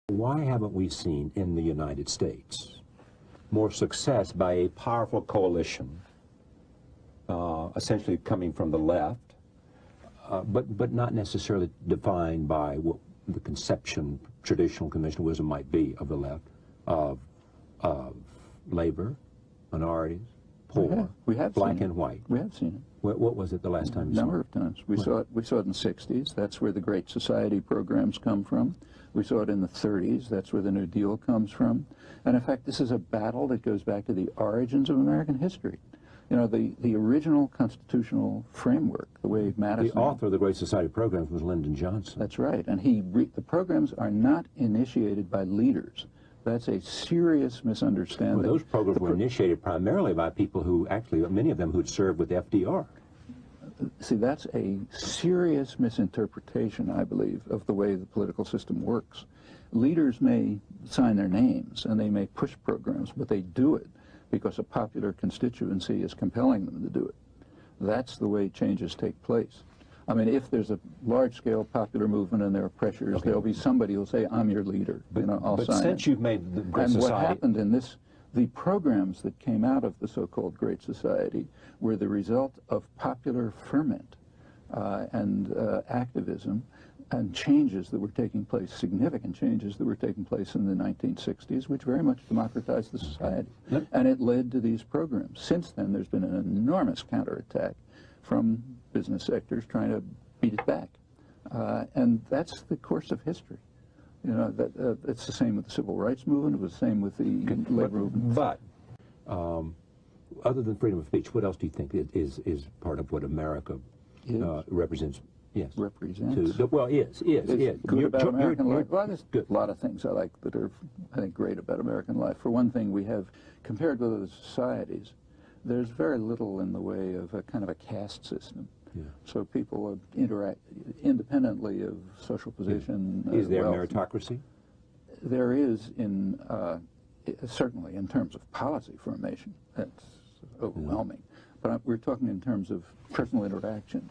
Why haven't we seen in the United States more success by a powerful coalition, essentially coming from the left, but not necessarily defined by what the conception, traditional conventional wisdom might be of the left, of labor, minorities, poor, we have black seen and white? We have seen it. What was it the last time you saw it? A number of times. We saw it in the 60s. That's where the Great Society programs come from. We saw it in the 30s. That's where the New Deal comes from. And in fact, this is a battle that goes back to the origins of American history. You know, the original constitutional framework, the way Madison... The author of the Great Society programs was Lyndon Johnson. That's right. And the programs are not initiated by leaders. That's a serious misunderstanding. Well, those programs were initiated primarily by people who actually, many of them who'd served with FDR. See, that's a serious misinterpretation, I believe, of the way the political system works. Leaders may sign their names and they may push programs, but they do it because a popular constituency is compelling them to do it. That's the way changes take place. I mean, if there's a large-scale popular movement and there are pressures, there'll be somebody who'll say, I'm your leader, I'll sign since you've made the Great Society... And what happened in this, the programs that came out of the so-called Great Society were the result of popular ferment and activism and changes that were taking place, significant changes that were taking place in the 1960s, which very much democratized the society. And it led to these programs. Since then, there's been an enormous counterattack from business sectors trying to beat it back. And that's the course of history. You know, it's the same with the civil rights movement. It was the same with the labor movement. But other than freedom of speech, what else do you think is part of what America represents? Yes. Represents. Well, is. Good about American life. Well, there's a lot of things I like that are, I think, great about American life. For one thing, we have, compared with other societies, there's very little in the way of a kind of a caste system. Yeah. So people interact independently of social position. Is there meritocracy? There is, certainly in terms of policy formation. That's overwhelming. But we're talking in terms of personal interaction.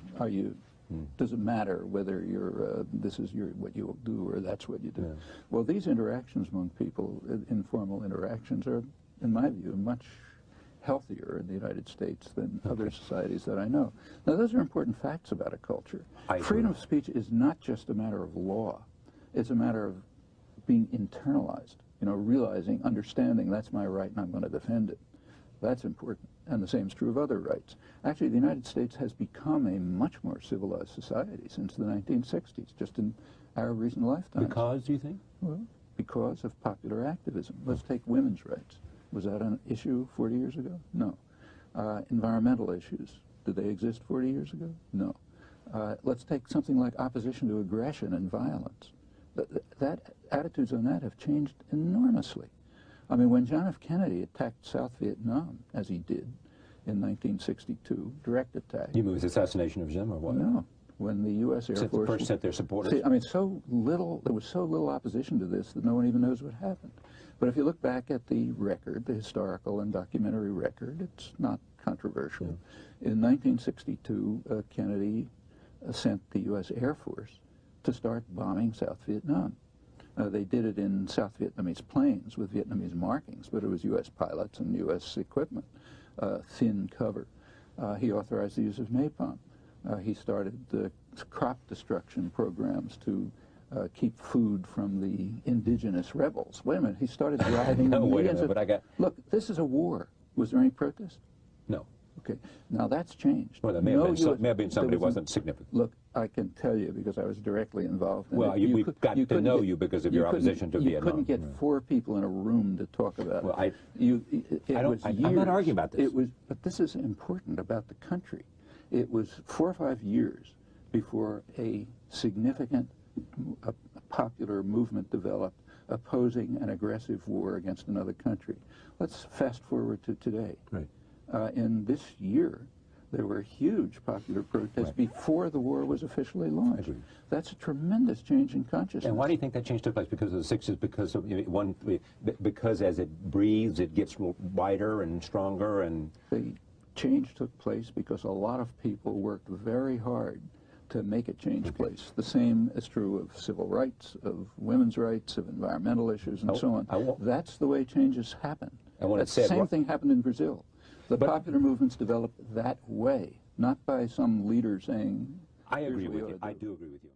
Does it matter whether you're this is what you do or that's what you do? Yeah. Well, these interactions among people, informal interactions, are, in my view, much healthier in the United States than other societies that I know. Now, those are important facts about a culture. Freedom of speech is not just a matter of law. It's a matter of being internalized, you know, realizing, understanding that's my right and I'm going to defend it. That's important. And the same is true of other rights. Actually, the United States has become a much more civilized society since the 1960s, just in our recent lifetimes. Because, do you think? Well, because of popular activism. Let's take women's rights. Was that an issue 40 years ago? No. Environmental issues, did they exist 40 years ago? No. Let's take something like opposition to aggression and violence. Attitudes on that have changed enormously. I mean, when John F. Kennedy attacked South Vietnam, as he did in 1962, direct attack. You mean the assassination of Zim or what? No. When the U.S. Air Force... First sent their supporters? See, I mean, there was so little opposition to this that no one even knows what happened. But if you look back at the record, the historical and documentary record, it's not controversial. Yeah. In 1962, Kennedy sent the U.S. Air Force to start bombing South Vietnam. They did it in South Vietnamese planes with Vietnamese markings, but it was U.S. pilots and U.S. equipment, thin cover. He authorized the use of napalm. He started the crop destruction programs to keep food from the indigenous rebels. Wait a minute, he started driving millions of... Look, this is a war. Was there any protest? No. Okay, now that's changed. Well, there may have been somebody who wasn't significant. Look, I can tell you because I was directly involved in it. Well, we've got to know you because of your opposition to Vietnam. You couldn't get 4 people in a room to talk about it. I'm not arguing about this. But this is important about the country. It was 4 or 5 years before a significant popular movement developed opposing an aggressive war against another country. Let's fast forward to today. Right. In this year, there were huge popular protests before the war was officially launched. That's a tremendous change in consciousness. And why do you think that change took place? Because of the 60s? Because of because as it breathes, it gets wider and stronger? And the change took place because a lot of people worked very hard to make a change place. The same is true of civil rights, of women's rights, of environmental issues, and so on. That's the way changes happen. The same thing happened in Brazil. The popular movements developed that way, not by some leader saying, I agree with you. I do agree with you.